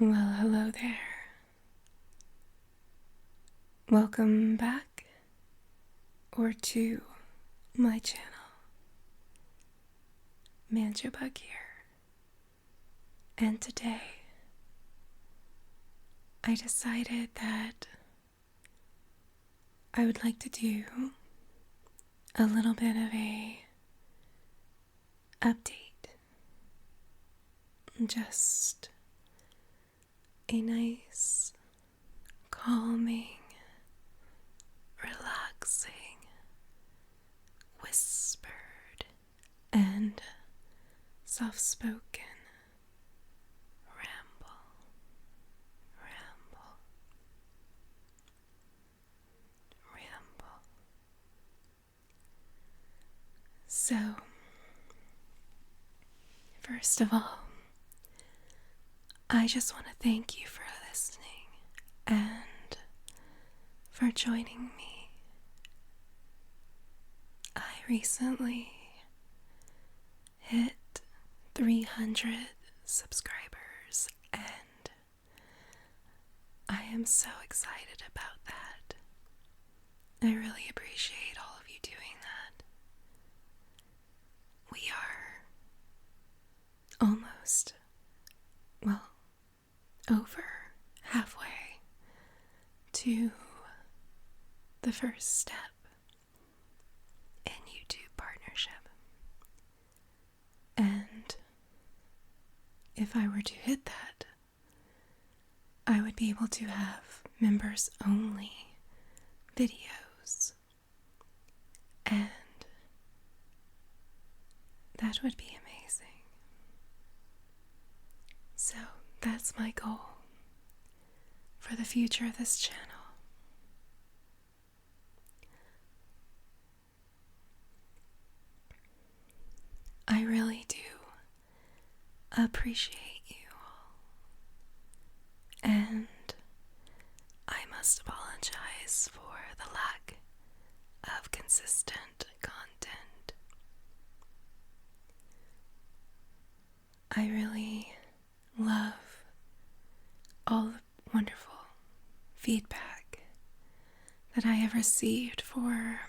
Well, hello there. Welcome back or to my channel. Manjabug here. And today I decided that I would like to do a little bit of a update. Just a nice, calming, relaxing, whispered, and soft-spoken ramble. So, first of all, I just want to thank you for listening and for joining me. I recently hit 300 subscribers and I am so excited about that. I really appreciate all of you doing that. We are almost, over halfway to the first step in YouTube partnership. And if I were to hit that, I would be able to have members only videos. And that would be amazing. So that's my goal for the future of this channel. I really do appreciate you all, and I must apologize for the lack of consistent content. I really love all the wonderful feedback that I have received for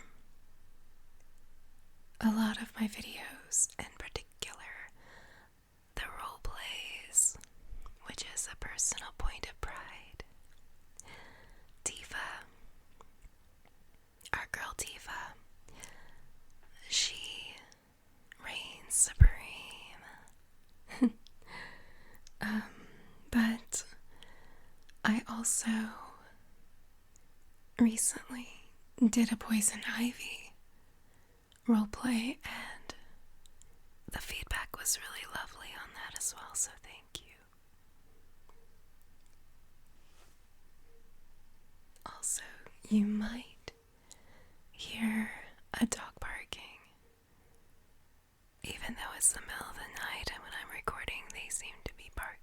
a lot of my videos, in particular the role plays, which is a personal point of pride. Tifa, our girl Tifa, she reigns supreme. But I also recently did a Poison Ivy roleplay, and the feedback was really lovely on that as well, so thank you. Also, you might hear a dog barking. Even though it's the middle of the night and when I'm recording, they seem to be barking.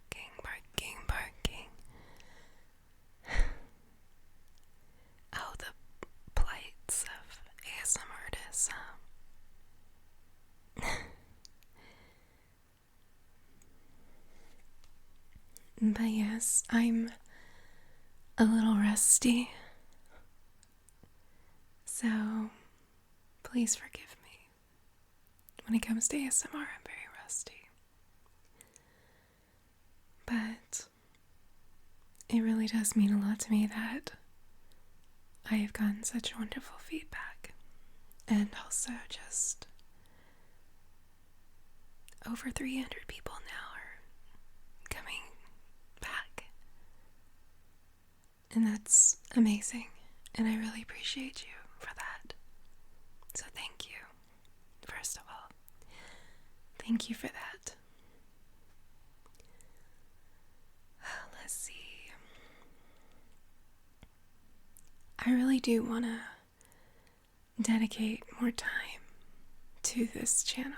Oh, the plights of ASM artists. But yes, I'm a little rusty, so please forgive me. When it comes to ASMR, I'm very rusty. But it really does mean a lot to me that I have gotten such wonderful feedback, and also just over 300 people now are coming back, and that's amazing, and I really appreciate you for that. So thank you, first of all. Thank you for that. Let's see. I really do want to dedicate more time to this channel.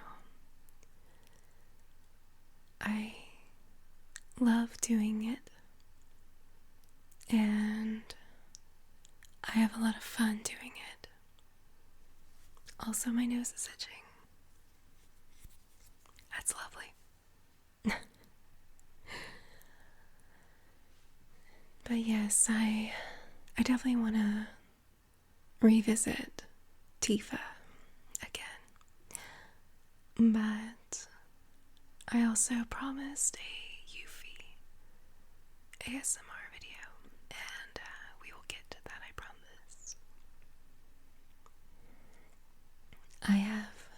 I love doing it, and I have a lot of fun doing it. Also, my nose is itching. That's lovely. But yes, I definitely want to revisit Tifa again. But I also promised a Yuffie ASMR video, and we will get to that, I promise. I have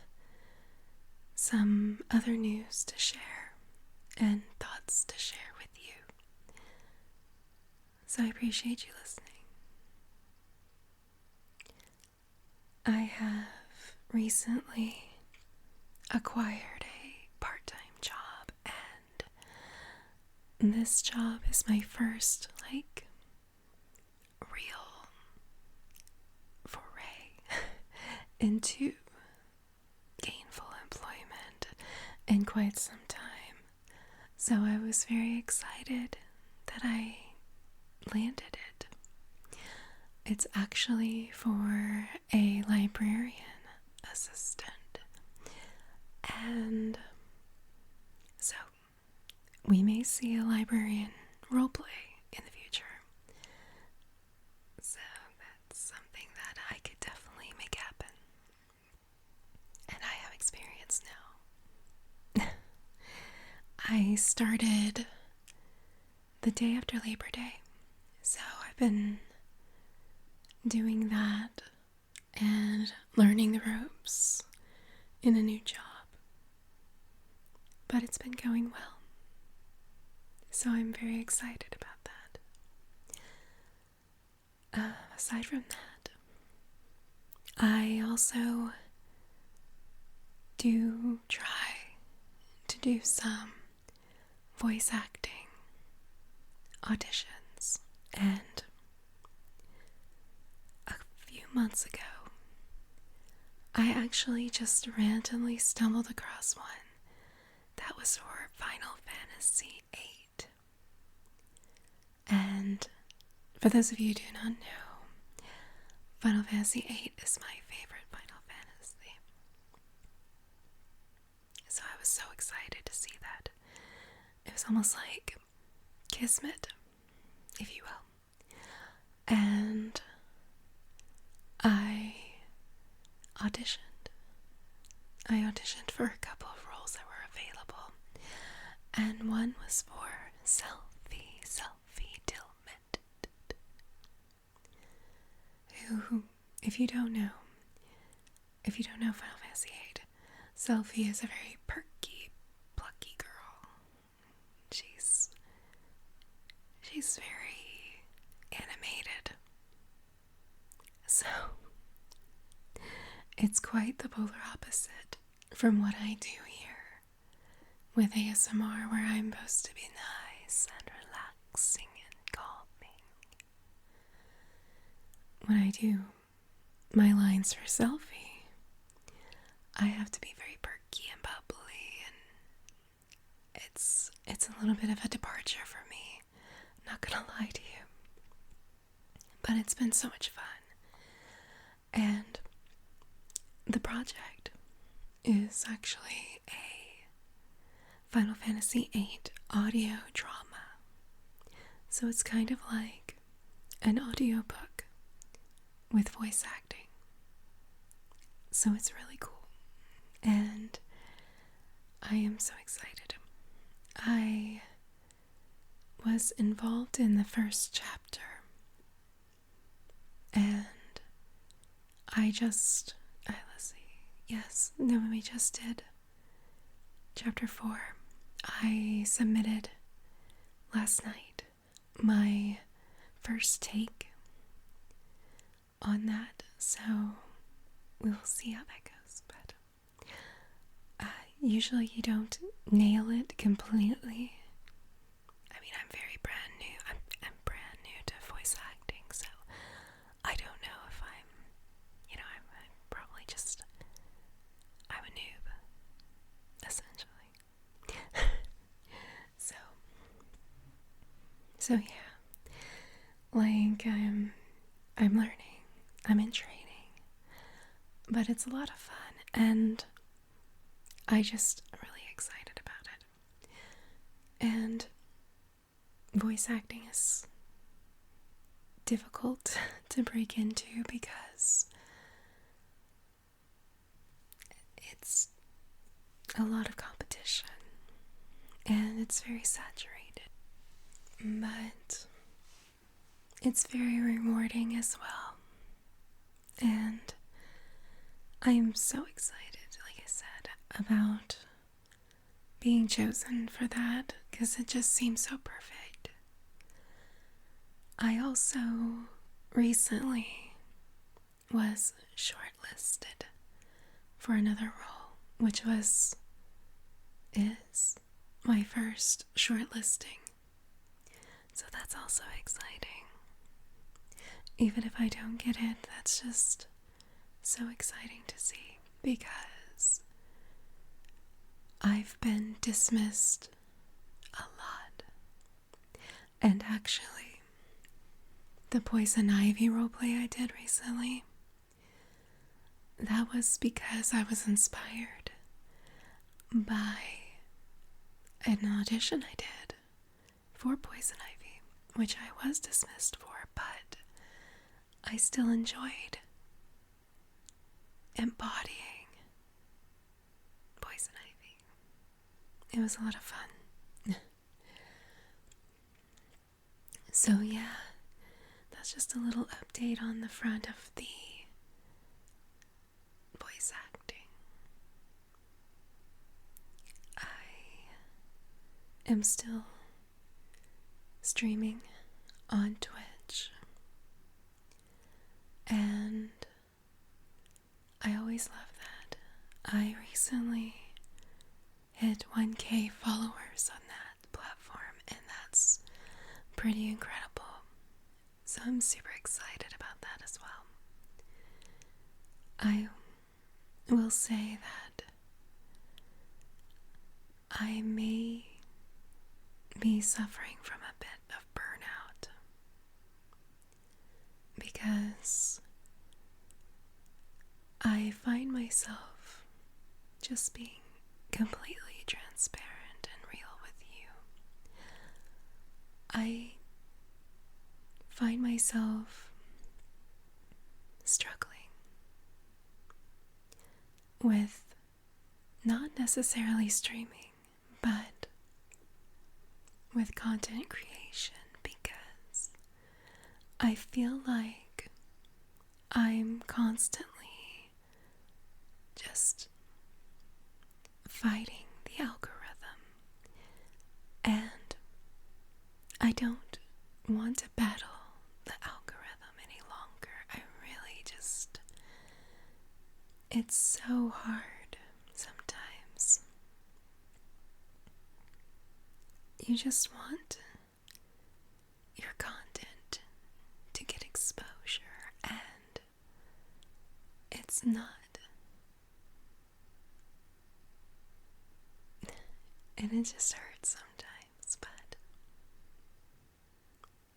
some other news to share and thoughts to share with you. So I appreciate you listening. I have recently acquired a part-time job, and this job is my first, real foray into gainful employment in quite some time. So I was very excited that I landed it. It's actually for a librarian assistant. And so we may see a librarian roleplay in the future. So that's something that I could definitely make happen. And I have experience now. I started the day after Labor Day. So I've been doing that and learning the ropes in a new job. But it's been going well. So I'm very excited about that. Aside from that, I also do try to do some voice acting auditions, and a few months ago I actually just randomly stumbled across one that was for Final Fantasy VIII. And for those of you who do not know, Final Fantasy VIII is my favorite Final Fantasy. So I was so excited to see that. It was almost like kismet, if you will. And I auditioned. I auditioned for a couple of roles that were available. And one was for Selfie Tillman. Who, if you don't know Final Fantasy VIII, Selfie is a very perky, plucky girl. She's very animated. So, it's quite the polar opposite from what I do here with ASMR, where I'm supposed to be nice and relaxing and calming. When I do my lines for Selfie, I have to be very perky and bubbly, and it's a little bit of a departure for me, I'm not gonna lie to you. But it's been so much fun. And the project is actually a Final Fantasy VIII audio drama. So it's kind of like an audiobook with voice acting. So it's really cool. And I am so excited. I was involved in the first chapter. And we just did chapter 4. I submitted last night my first take on that, so we will see how that goes. But usually you don't nail it completely. I mean, I'm very brand new. I'm brand new to voice acting, so I don't know if I'm probably just, I'm a noob, essentially. So yeah, I'm learning, I'm in training, but it's a lot of fun, and I just really excited about it. And voice acting is difficult to break into because it's a lot of competition and it's very saturated. But it's very rewarding as well. And I'm so excited, like I said, about being chosen for that because it just seems so perfect. I also recently was shortlisted for another role, which is my first shortlisting. So that's also exciting. Even if I don't get it, that's just so exciting to see because I've been dismissed a lot. And actually, the Poison Ivy roleplay I did recently, that was because I was inspired by an audition I did for Poison Ivy, which I was dismissed for, but I still enjoyed embodying Poison Ivy. It was a lot of fun. So yeah, that's just a little update on the front of the voice acting. I am still streaming on Twitch, and I always love that. I recently hit 1K followers on that platform, and that's pretty incredible. So I'm super excited about that as well. I will say that I may be suffering from a bit of burnout because I find myself just being completely transparent and real with you. I find myself struggling with not necessarily streaming, but with content creation because I feel like I'm constantly just fighting the algorithm, and I don't want to battle the algorithm any longer. I really just, it's so hard sometimes. You just want your content to get exposure, and it's not. And it just hurts sometimes, but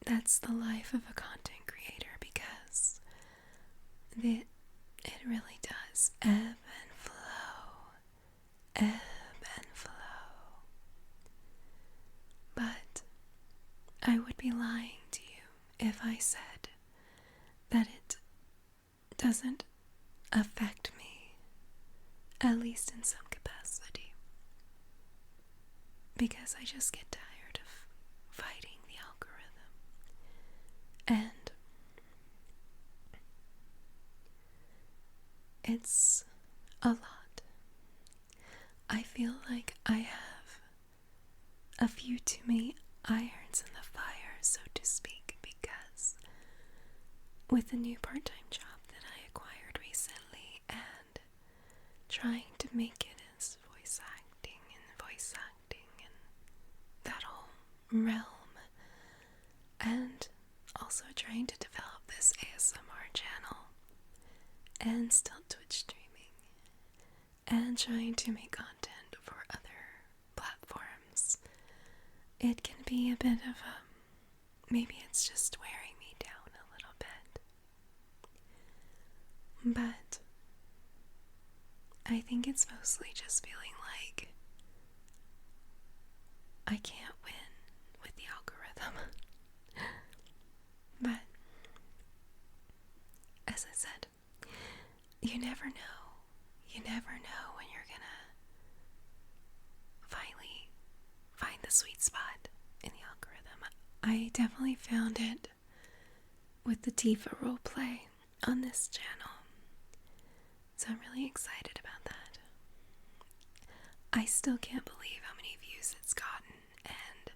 that's the life of a content creator because it really does ebb and flow, ebb and flow. But I would be lying to you if I said that it doesn't affect me, at least in some capacity, because I just get tired of fighting the algorithm. And it's a lot. I feel like I have a few too many irons in the fire, so to speak, because with the new part-time job that I acquired recently and trying to make it as voice acting and that whole realm, and also trying to develop this ASMR channel and still Twitch streaming and trying to make content for other platforms, it can be a bit of maybe it's just wearing me down a little bit. But I think it's mostly just feeling like I can't win with the algorithm. But never know. You never know when you're gonna finally find the sweet spot in the algorithm. I definitely found it with the Tifa roleplay on this channel. So I'm really excited about that. I still can't believe how many views it's gotten, and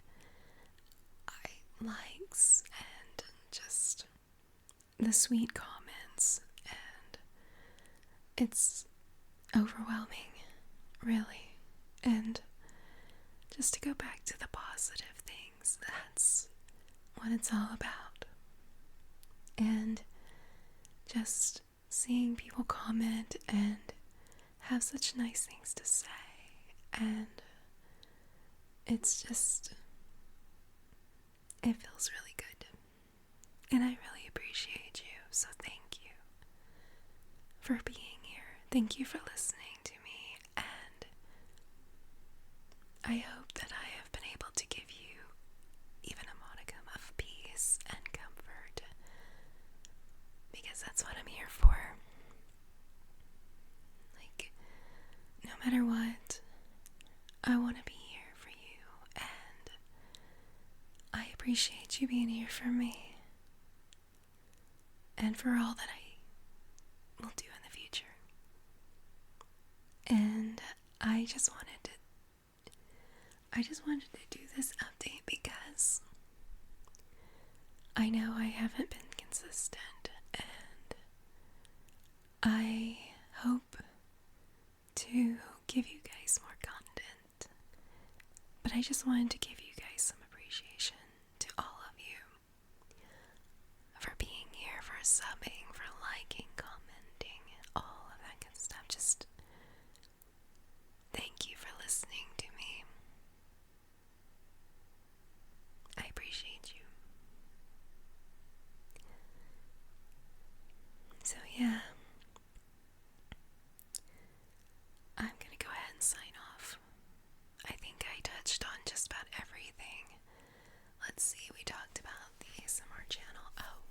likes, and just the sweet comments, and it's overwhelming, really. And just to go back to the positive things, that's what it's all about. And just seeing people comment and have such nice things to say, and it's just, it feels really good, and I really appreciate you. So thank you for being here. Thank you for listening to me, and I hope that I have been able to give you even a modicum of peace and comfort, because that's what I'm here for. Like, no matter what, I want to be here for you, and I appreciate you being here for me, and for all that I will do in the future. And I just wanted to do this update because I know I haven't been consistent, and I hope to give you guys more content, but I just wanted to give you guys some appreciation to all of you for being here, for subbing, for liking, commenting, all of that good stuff. Just thank you for listening to me. I appreciate you. So yeah, I'm gonna go ahead and sign off. I think I touched on just about everything. Let's see, we talked about the ASMR channel. Oh,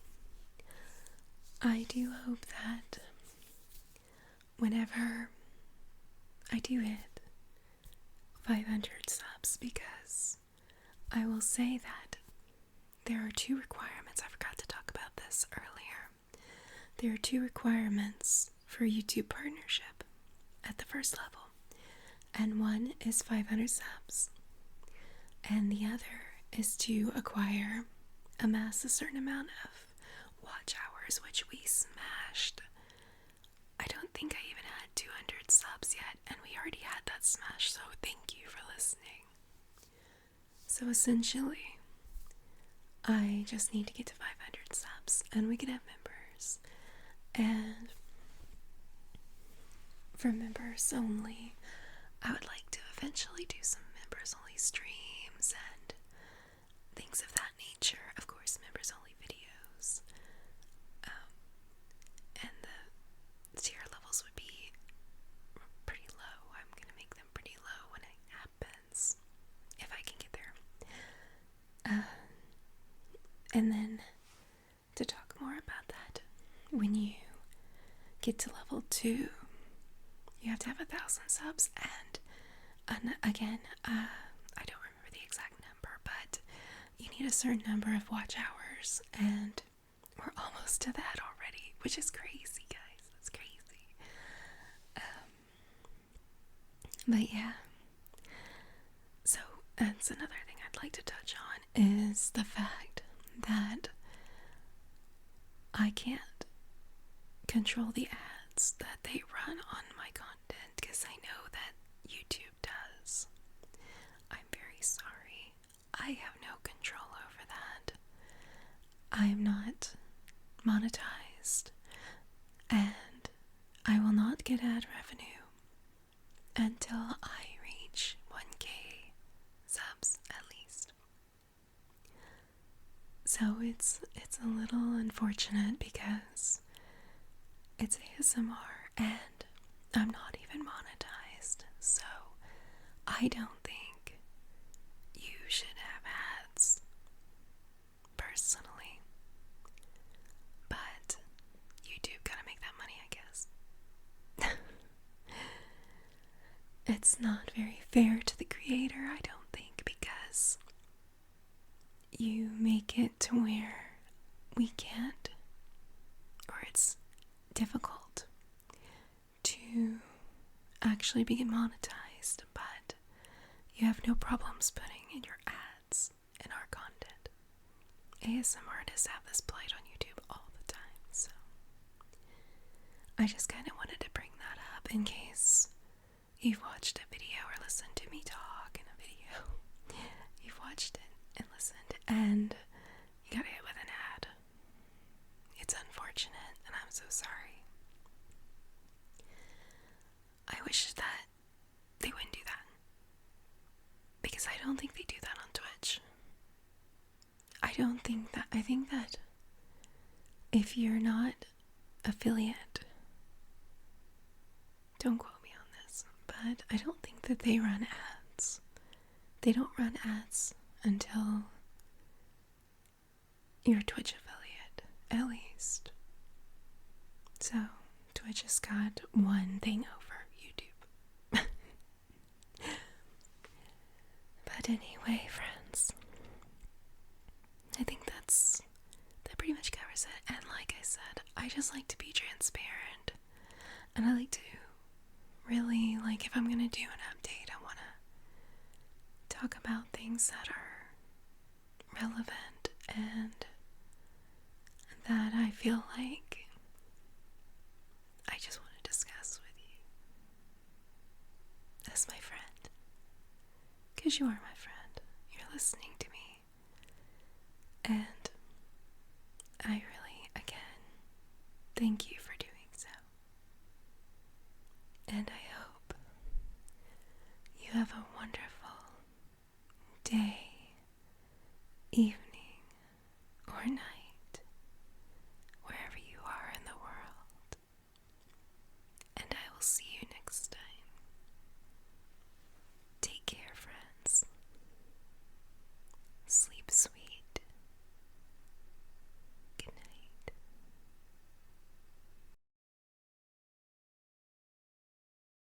I do hope that whenever I do hit 500 subs, because I will say that there are 2 requirements. I forgot to talk about this earlier. There are 2 requirements for YouTube partnership at the first level, and one is 500 subs, and the other is to amass a certain amount of watch hours, which we smashed. I don't think I even had 200 subs yet, and we already had that smash, so thank you for listening. So essentially, I just need to get to 500 subs, and we can have members. And for members only, I would like to eventually do some members only streams and things of that nature. Of course, members only videos. And the tier levels would be pretty low. I'm going to make them pretty low when it happens, if I can get there. And then to talk more about that, when you get to level 2, you have to have 1,000 subs, and again, I don't remember the exact number, but you need a certain number of watch hours, and we're almost to that already, which is crazy, guys. That's crazy. But yeah, so that's another thing I'd like to touch on, is the fact that I can't control the ads that they run on my content, because I know that YouTube does. I'm very sorry. I have no control over that. I'm not monetized, and I will not get ad revenue until I reach 1K subs at least. So it's a little unfortunate because it's ASMR and I'm not even monetized, so I don't think you should have ads, personally. But YouTube gotta make that money, I guess. it's not very fair to the creator, I don't think, because you make it to where we can't, or it's difficult to actually be monetized, but you have no problems putting in your ads in our content. ASM artists have this plight on YouTube all the time, so I just kind of wanted to bring that up in case you've watched a video or listened to me talk in a video. You've watched it and listened, and you got hit with an ad. It's unfortunate, and I'm so sorry. I wish that they wouldn't do that, because I don't think they do that on Twitch. I think that if you're not affiliate, don't quote me on this, but I don't think that they run ads. They don't run ads until you're a Twitch affiliate, at least. So, Twitch has got one thing over YouTube. But anyway, friends, I think that pretty much covers it. And like I said, I just like to be transparent, and I like to really, like, if I'm gonna do an update, I want to talk about things that are relevant and that I feel like I just want to discuss with you as my friend, because you are my friend. You're listening to me, and I really, again, thank you for doing so. And I hope you have a wonderful day, evening,